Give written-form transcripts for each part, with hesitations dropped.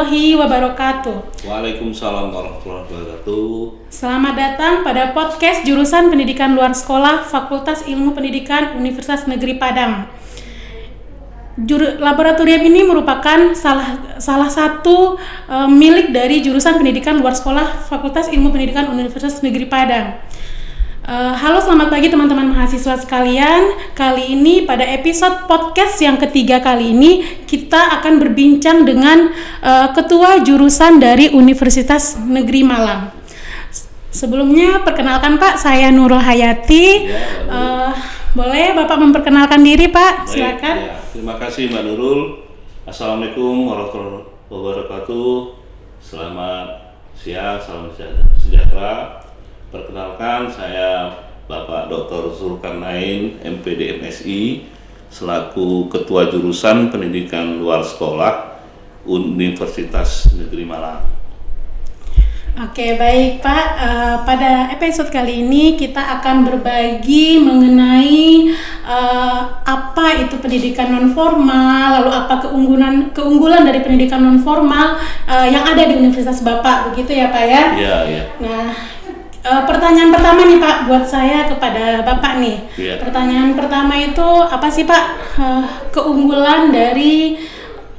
warahmatullahi wabarakatuh. Waalaikumsalam warahmatullahi wabarakatuh. Selamat datang pada podcast jurusan Pendidikan Luar Sekolah Fakultas Ilmu Pendidikan Universitas Negeri Padang. Laboratorium ini merupakan salah satu milik dari jurusan Pendidikan Luar Sekolah Fakultas Ilmu Pendidikan Universitas Negeri Padang. Halo, selamat pagi teman-teman mahasiswa sekalian. Kali ini pada episode podcast yang ketiga kali ini kita akan berbincang dengan ketua jurusan dari Universitas Negeri Malang. Sebelumnya perkenalkan Pak, saya Nurul Hayati. Boleh Bapak memperkenalkan diri Pak? Silakan. Ya, terima kasih Mbak Nurul. Assalamualaikum warahmatullahi wabarakatuh. Selamat siang, salam sejahtera. Perkenalkan, saya Bapak Dr. Zulkarnain, MPD MSI, selaku Ketua Jurusan Pendidikan Luar Sekolah Universitas Negeri Malang. Oke, baik Pak. Pada episode kali ini kita akan berbagi mengenai apa itu pendidikan non formal, lalu apa keunggulan dari pendidikan non formal yang ada di Universitas Bapak, begitu ya Pak ya? Iya. Nah, pertanyaan pertama nih Pak buat saya kepada Bapak nih. Ya. Pertanyaan pertama itu apa sih Pak keunggulan dari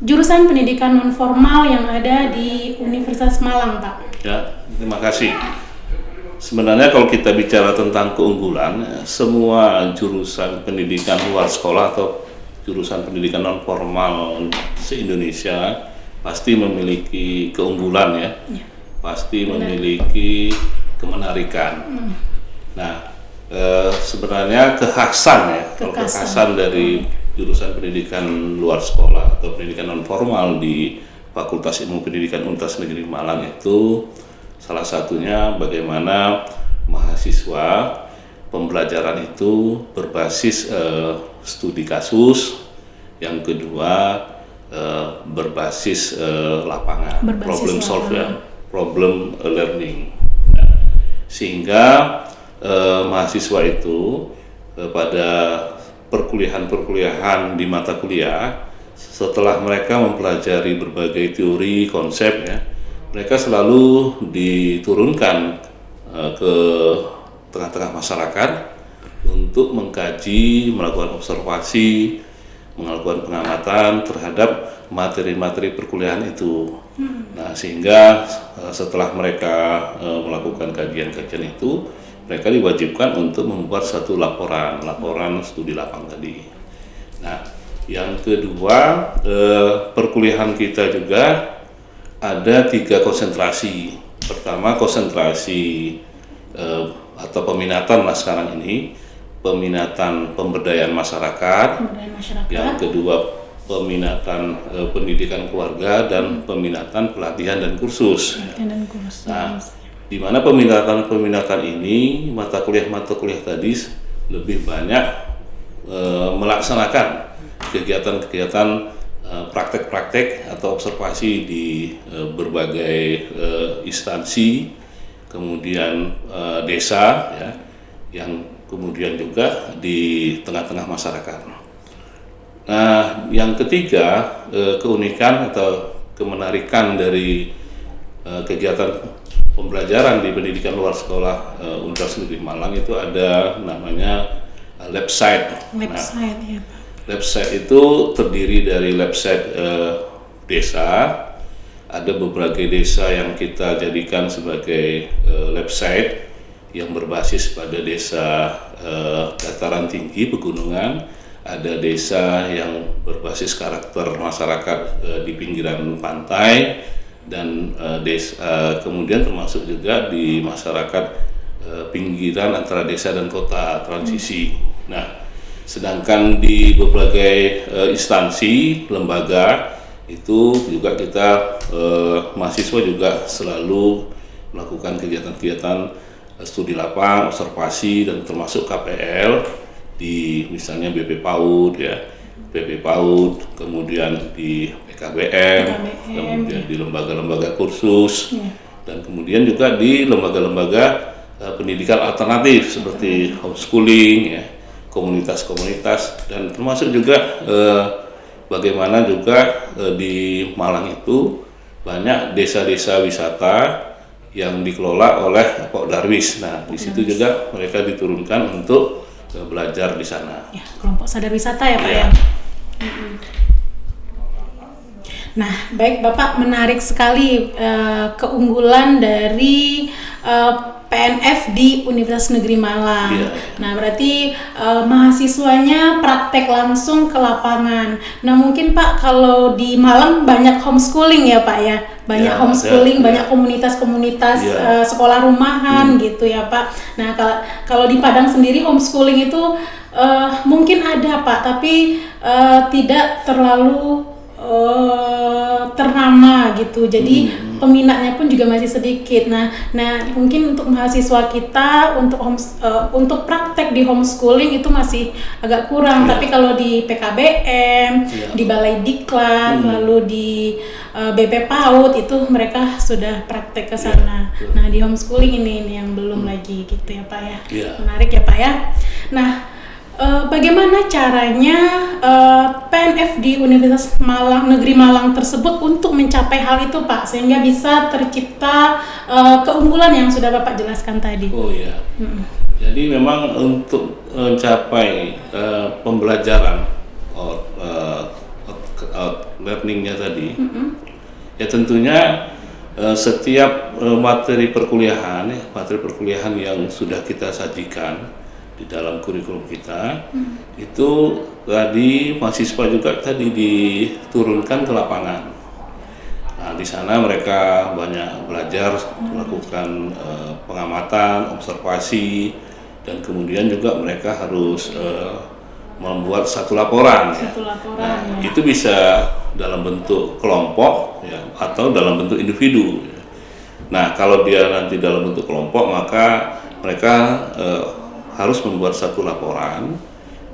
jurusan pendidikan non formal yang ada di Universitas Malang Pak? Ya, terima kasih. Sebenarnya kalau kita bicara tentang keunggulan, semua jurusan pendidikan luar sekolah atau jurusan pendidikan non formal se-Indonesia pasti memiliki keunggulan ya. Pasti memiliki kemenarikan. Nah, sebenarnya kekhasan dari jurusan pendidikan luar sekolah atau pendidikan non formal di Fakultas Ilmu Pendidikan Universitas Negeri Malang itu salah satunya bagaimana mahasiswa pembelajaran itu berbasis studi kasus, yang kedua berbasis lapangan, problem learning. Sehingga mahasiswa itu pada perkuliahan di mata kuliah, setelah mereka mempelajari berbagai teori konsep ya, mereka selalu diturunkan ke tengah-tengah masyarakat untuk mengkaji, melakukan observasi, melakukan pengamatan terhadap materi-materi perkuliahan itu. Nah, sehingga setelah mereka melakukan kajian-kajian itu, mereka diwajibkan untuk membuat satu laporan studi lapang tadi. Nah, yang kedua, perkuliahan kita juga ada 3 konsentrasi. Pertama, konsentrasi atau peminatan sekarang ini, peminatan pemberdayaan masyarakat. Yang kedua, peminatan pendidikan keluarga, dan peminatan pelatihan dan kursus. Nah, di mana peminatan ini mata kuliah tadi lebih banyak melaksanakan kegiatan-kegiatan praktek-praktek atau observasi di berbagai instansi, kemudian desa ya, yang kemudian juga di tengah-tengah masyarakat. Nah, yang ketiga, keunikan atau kemenarikan dari kegiatan pembelajaran di pendidikan luar sekolah Universitas Negeri Malang itu ada namanya lab site. Lab site itu terdiri dari lab site desa. Ada beberapa desa yang kita jadikan sebagai lab site yang berbasis pada desa dataran tinggi pegunungan. Ada desa yang berbasis karakter masyarakat di pinggiran pantai, dan kemudian termasuk juga di masyarakat pinggiran antara desa dan kota transisi. Nah, sedangkan di berbagai instansi, lembaga itu juga kita mahasiswa juga selalu melakukan kegiatan-kegiatan studi lapang, observasi, dan termasuk KPL di misalnya BP PAUD ya, kemudian di PKBM, kemudian di lembaga-lembaga kursus, dan kemudian juga di lembaga-lembaga pendidikan alternatif seperti homeschooling ya, komunitas-komunitas, dan termasuk juga bagaimana juga di Malang itu banyak desa-desa wisata yang dikelola oleh Pok Darwis. Nah, di situ juga mereka diturunkan untuk belajar di sana. Ya, kelompok sadar wisata ya Pak Ya. ya. Nah, baik Bapak, menarik sekali keunggulan dari PNF di Universitas Negeri Malang. Iya. Nah, berarti mahasiswanya praktek langsung ke lapangan. Nah, mungkin Pak, kalau di Malang banyak homeschooling ya Pak ya? Banyak Ya, homeschooling, ada, banyak ya. komunitas-komunitas Ya. sekolah rumahan gitu ya Pak. Nah, kalau di Padang sendiri homeschooling itu mungkin ada Pak, tapi tidak terlalu ternama gitu, jadi peminatnya pun juga masih sedikit. Nah mungkin untuk mahasiswa kita untuk praktek di homeschooling itu masih agak kurang. Ya. Tapi kalau di PKBM, Ya. di Balai Diklat, lalu di BP PAUD itu mereka sudah praktek ke sana. betul. Nah di homeschooling ini yang belum lagi gitu ya Pak ya. Ya. Menarik ya Pak ya. Nah, bagaimana caranya PNF di Universitas Negeri Malang tersebut untuk mencapai hal itu Pak, sehingga bisa tercipta keunggulan yang sudah Bapak jelaskan tadi? Oh ya. Jadi memang untuk mencapai pembelajaran learningnya tadi, ya tentunya setiap materi perkuliahan yang sudah kita sajikan di dalam kurikulum kita, itu tadi mahasiswa juga tadi diturunkan ke lapangan. Nah, di sana mereka banyak belajar melakukan pengamatan, observasi, dan kemudian juga mereka harus membuat satu laporan. Satu laporan, Nah, ya. itu bisa dalam bentuk kelompok ya, atau dalam bentuk individu. Ya. Nah, kalau dia nanti dalam bentuk kelompok, maka mereka harus membuat satu laporan,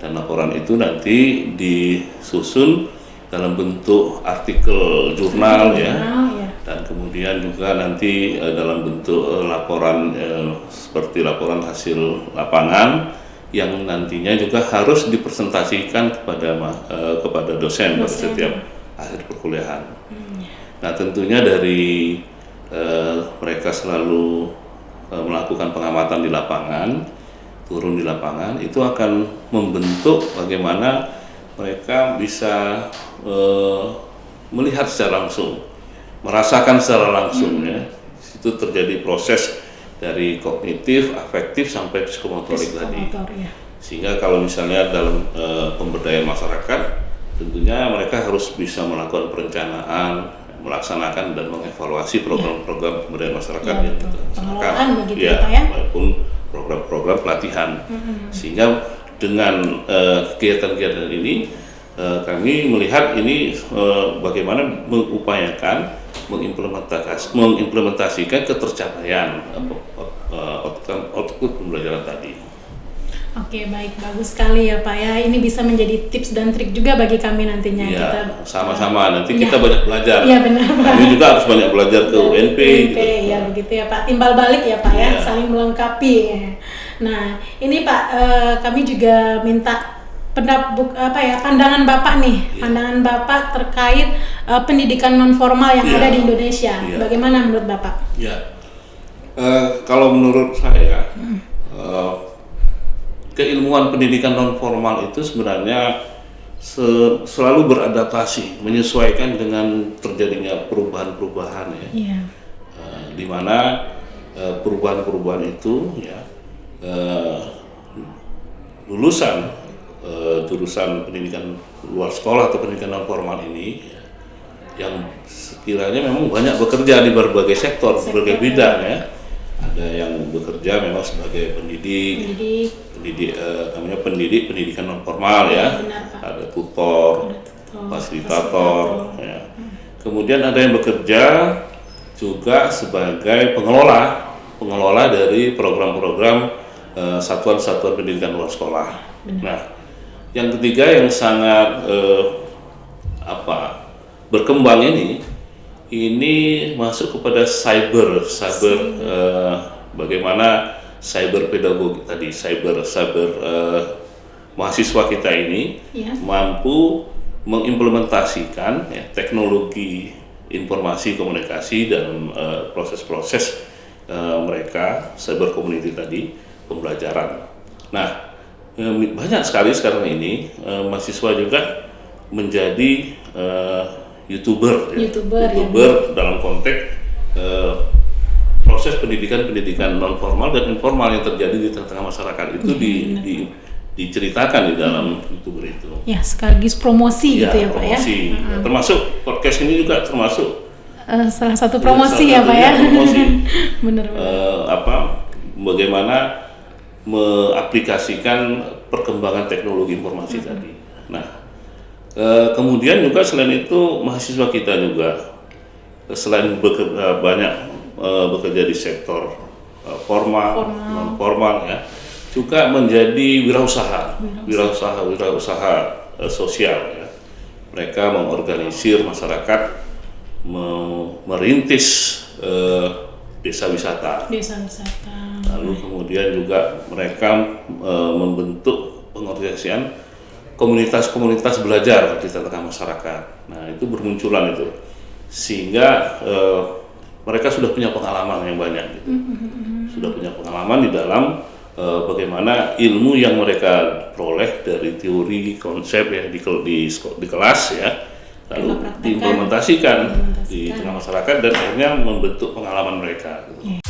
dan laporan itu nanti disusun dalam bentuk artikel jurnal ya, dan kemudian juga nanti dalam bentuk laporan seperti laporan hasil lapangan yang nantinya juga harus dipresentasikan kepada dosen pada setiap akhir perkuliahan. Nah, tentunya dari mereka selalu melakukan pengamatan di lapangan, turun di lapangan, itu akan membentuk bagaimana mereka bisa melihat secara langsung, merasakan secara langsung ya. Itu terjadi proses dari kognitif, afektif sampai psikomotorik tadi. Ya. Sehingga kalau misalnya dalam pemberdayaan masyarakat, tentunya mereka harus bisa melakukan perencanaan, melaksanakan dan mengevaluasi program-program pemberdayaan masyarakat Ya, yang betul. kita Pengelolaan begitu ya, Pak ya. maupun program-program pelatihan. Sehingga dengan kegiatan-kegiatan ini kami melihat ini bagaimana mengupayakan mengimplementasikan ketercapaian output pembelajaran tadi. Oke, baik, bagus sekali ya Pak ya. Ini bisa menjadi tips dan trik juga bagi kami nantinya. Ya, Kita sama-sama. Nanti ya. kita banyak belajar. Iya benar Pak. Kami juga harus banyak belajar ke UNP. UNP, Gitu. ya begitu ya Pak. Timbal balik ya Pak ya, Ya. saling melengkapi. Nah, ini Pak, kami juga minta pandangan Bapak nih, pandangan Bapak terkait pendidikan non formal yang Ya. ada di Indonesia. Ya. Bagaimana menurut Bapak? Ya, kalau menurut saya keilmuan pendidikan non formal itu sebenarnya selalu beradaptasi, menyesuaikan dengan terjadinya perubahan-perubahan ya. Iya. Di mana perubahan-perubahan itu ya lulusan jurusan pendidikan luar sekolah atau pendidikan non formal ini ya, yang sekiranya memang banyak bekerja di berbagai sektor, berbagai bidang ya. Ada yang bekerja memang sebagai pendidik namanya pendidikan non formal ya. Benar, Pak. Ada tutor, fasilitator ya. Kemudian ada yang bekerja juga sebagai pengelola dari program-program satuan-satuan pendidikan luar sekolah. Nah, yang ketiga yang sangat berkembang ini masuk kepada cyber bagaimana cyber pedagogi tadi, cyber mahasiswa kita ini Ya. mampu mengimplementasikan ya, teknologi informasi, komunikasi, dan proses-proses mereka cyber community tadi, pembelajaran. Nah, banyak sekali sekarang ini mahasiswa juga menjadi YouTuber dalam konteks proses pendidikan non formal dan informal yang terjadi di tengah-tengah masyarakat itu diceritakan di dalam YouTuber itu. Ya, sekaligus promosi gitu ya Pak ya. Termasuk podcast ini juga termasuk salah satu promosi ya Pak ya. Promosi. Benar. Bagaimana mengaplikasikan perkembangan teknologi informasi tadi. Nah, kemudian juga selain itu mahasiswa kita juga selain banyak bekerja di sektor formal, non formal ya, juga menjadi wirausaha sosial ya. Mereka mengorganisir masyarakat, merintis desa wisata. Lalu kemudian juga mereka membentuk pengorganisasian komunitas-komunitas belajar di tengah masyarakat. Nah, itu bermunculan itu, sehingga mereka sudah punya pengalaman yang banyak gitu. Sudah punya pengalaman di dalam bagaimana ilmu yang mereka peroleh dari teori konsep ya di kelas ya, lalu diimplementasikan di tengah masyarakat dan akhirnya membentuk pengalaman mereka gitu.